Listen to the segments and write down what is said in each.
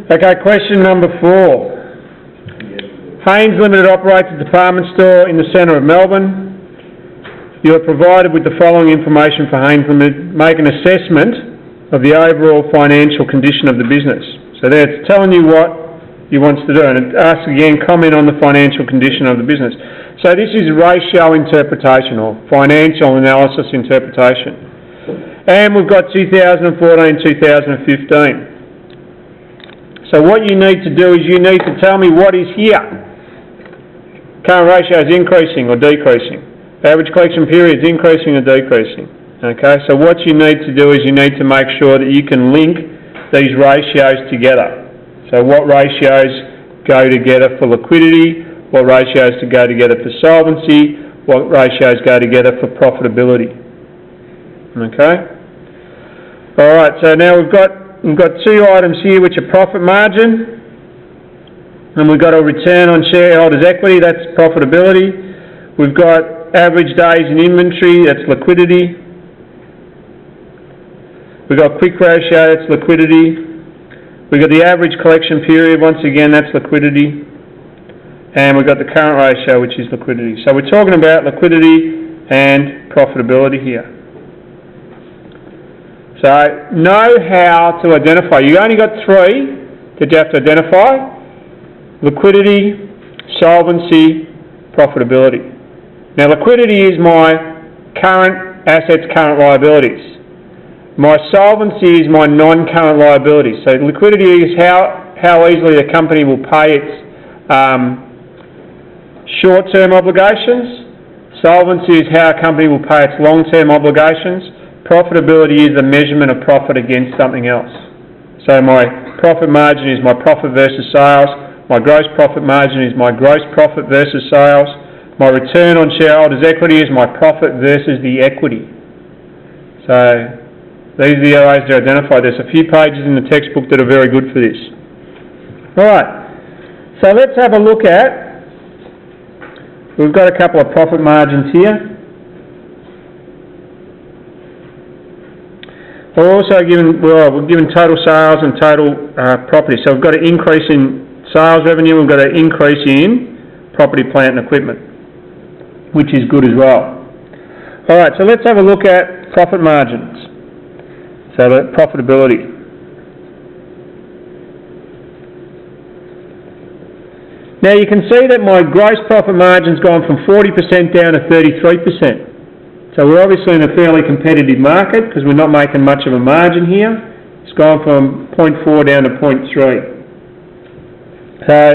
Okay, question number 4. Haynes Limited operates a department store in the centre of Melbourne. You are provided with the following information for Haynes Limited. Make an assessment of the overall financial condition of the business. So there it's telling you what you want to do, and it asks again, comment on the financial condition of the business. So this is ratio interpretation or financial analysis interpretation. And we've got 2014, 2015. So what you need to do is you need to tell me what is here. Current ratio is increasing or decreasing. Average collection period is increasing or decreasing. Okay, so what you need to do is you need to make sure that you can link these ratios together. So what ratios go together for liquidity, what ratios go together for solvency, what ratios go together for profitability. Okay? Alright, so now we've got 2 items here which are profit margin, and we've got a return on shareholders' equity, that's profitability. We've got average days in inventory, that's liquidity. We've got quick ratio, that's liquidity. We've got the average collection period, once again that's liquidity. And we've got the current ratio, which is liquidity. So we're talking about liquidity and profitability here. So know how to identify. You've only got 3 that you have to identify. Liquidity, solvency, profitability. Now liquidity is my current assets, current liabilities. My solvency is my non-current liabilities. So liquidity is how easily the company will pay its short-term obligations. Solvency is how a company will pay its long-term obligations. Profitability is the measurement of profit against something else. So my profit margin is my profit versus sales. My gross profit margin is my gross profit versus sales. My return on shareholders' equity is my profit versus the equity. So these are the ways to identify. There's a few pages in the textbook that are very good for this. Alright, so let's have a look at, we've got a couple of profit margins here. We're also given, we're given total sales and total property. So we've got an increase in sales revenue, we've got an increase in property, plant and equipment, which is good as well. Alright, so let's have a look at profit margins. So the profitability. Now you can see that my gross profit margin's gone from 40% down to 33%. So we're obviously in a fairly competitive market because we're not making much of a margin here. It's gone from 0.4 down to 0.3. So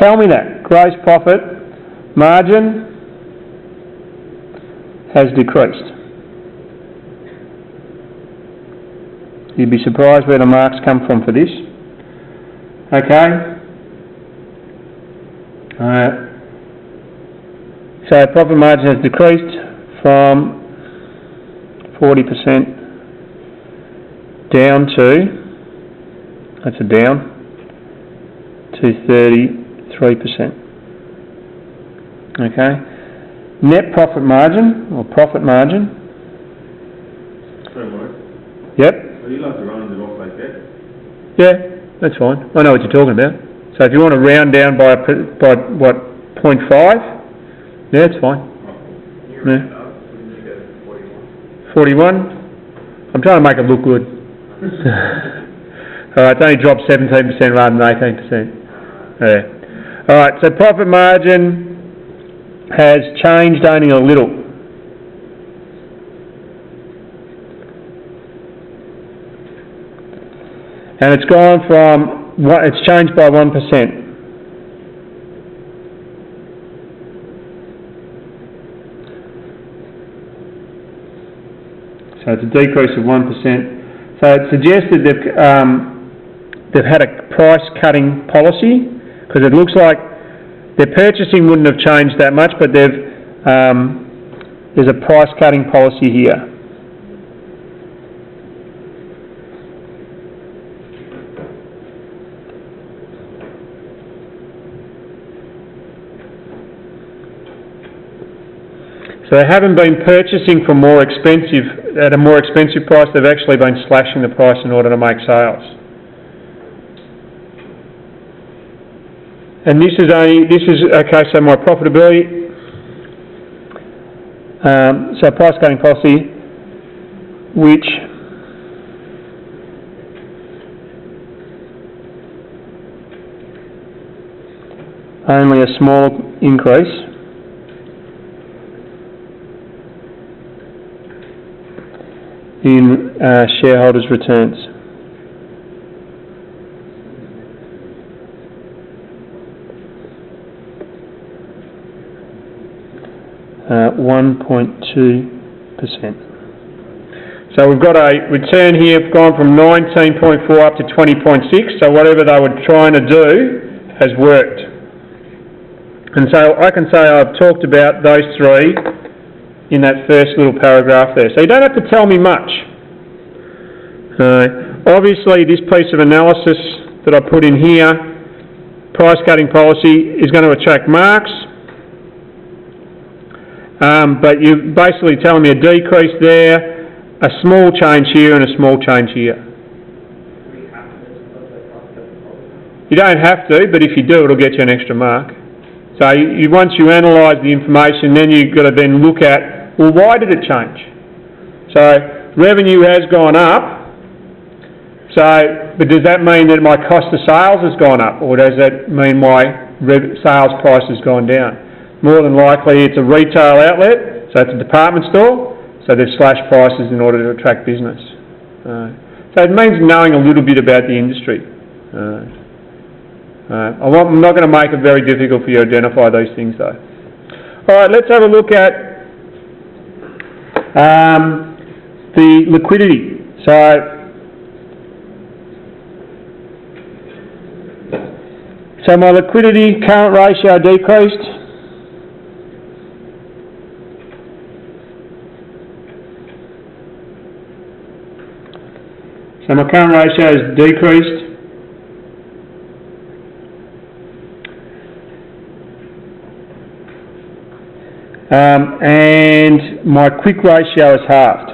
tell me that. Gross profit margin has decreased. You'd be surprised where the marks come from for this. Okay. So profit margin has decreased from 40% down to, that's a down, to 33%. Okay. Net profit margin, or profit margin. Sorry, Mike. Yep. Are you allowed to round it off like that? Yeah, that's fine. I know what you're talking about. So if you want to round down by what, 0.5? Yeah, that's fine. Yeah. 41. I'm trying to make it look good. Alright, it's only dropped 17% rather than 18%. Yeah. Alright, so profit margin has changed only a little. And it's gone from, it's changed by 1%. So it's a decrease of 1%. So it suggests that they've had a price-cutting policy, because it looks like their purchasing wouldn't have changed that much, but there's a price-cutting policy here. So they haven't been purchasing for at a more expensive price, they've actually been slashing the price in order to make sales. And this is okay, so my profitability, so price cutting policy, which only a small increase in shareholders' returns. Uh, 1.2%. So we've got a return here gone from 19.4 up to 20.6, so whatever they were trying to do has worked. And so I can say I've talked about those three in that first little paragraph there. So you don't have to tell me much. Obviously this piece of analysis that I put in here, price cutting policy, is going to attract marks. But you're basically telling me a decrease there, a small change here and a small change here. You don't have to, but if you do, it'll get you an extra mark. So once you analyse the information, then you've got to then look at, well, why did it change? So revenue has gone up, but does that mean that my cost of sales has gone up, or does that mean my sales price has gone down? More than likely it's a retail outlet, so it's a department store, so they've slashed prices in order to attract business. So it means knowing a little bit about the industry. I'm not going to make it very difficult for you to identify these things though. Alright, let's have a look at the liquidity. So my liquidity current ratio decreased. So my current ratio has decreased. And my quick ratio is halved.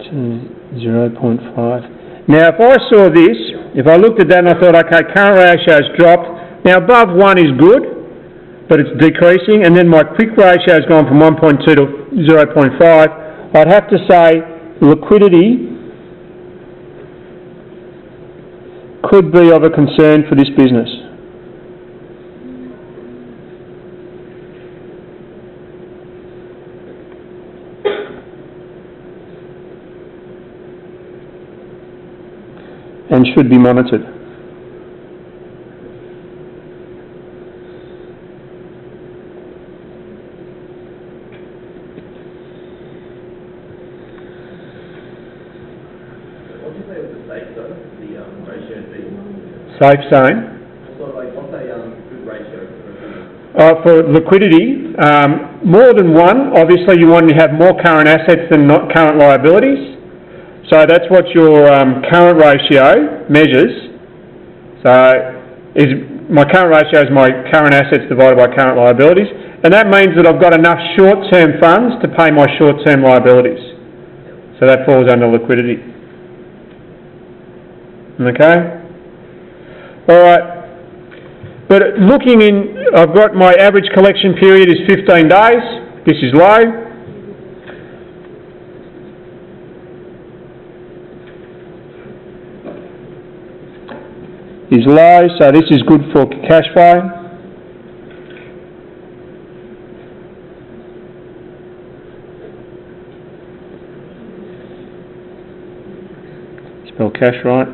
To 0.5. Now if I saw this, if I looked at that and I thought, okay, current ratio has dropped. Now above 1 is good, but it's decreasing, and then my quick ratio has gone from 1.2 to 0.5, I'd have to say liquidity could be of a concern for this business. And should be monitored. Safe zone. So, like, what's a good ratio for liquidity, more than 1, obviously you want to have more current assets than not current liabilities. So that's what your current ratio measures. So my current ratio is my current assets divided by current liabilities. And that means that I've got enough short-term funds to pay my short-term liabilities. So that falls under liquidity. Okay? Alright, but looking in, I've got my average collection period is 15 days, this is low. Is low, so this is good for cash flow. Spell cash right.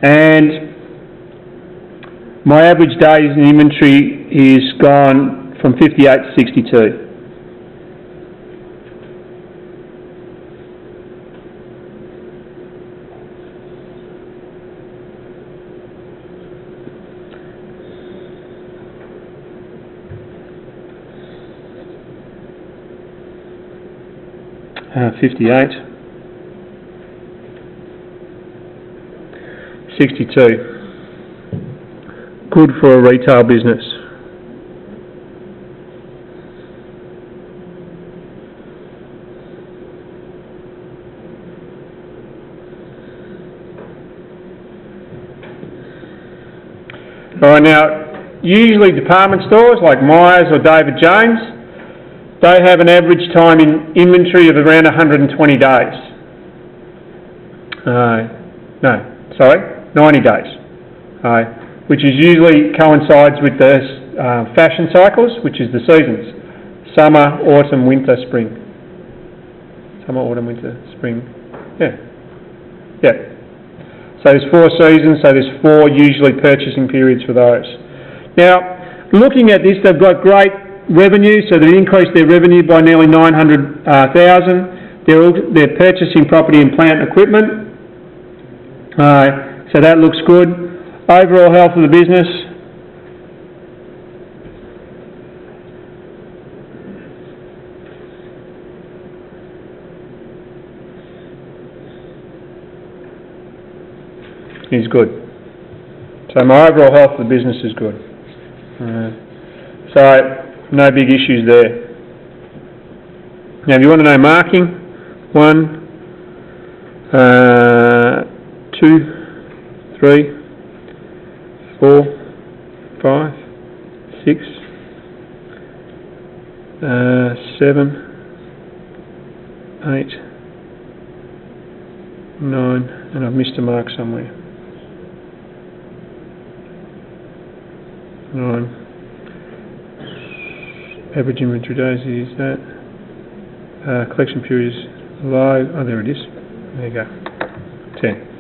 And my average days in inventory is gone from 58 to 62. Uh, 58. 62. good for a retail business. Alright, now, usually department stores like Myers or David Jones, they have an average time in inventory of around 120 days. 90 days. Which is usually coincides with the fashion cycles, which is the seasons. Summer, autumn, winter, spring. Summer, autumn, winter, spring. Yeah. So there's 4 seasons, so there's 4 usually purchasing periods for those. Now, looking at this, they've got great revenue, so they've increased their revenue by nearly 900,000. They're purchasing property and plant and equipment. So that looks good. Overall health of the business. Is good. So my overall health of the business is good. So no big issues there. Now if you want to know marking, 1, 2, 3, 4, 5, 6, 7, 8, 9, and I've missed a mark somewhere. 9. Average inventory days is that. Collection period is low. Oh, there it is. There you go. 10.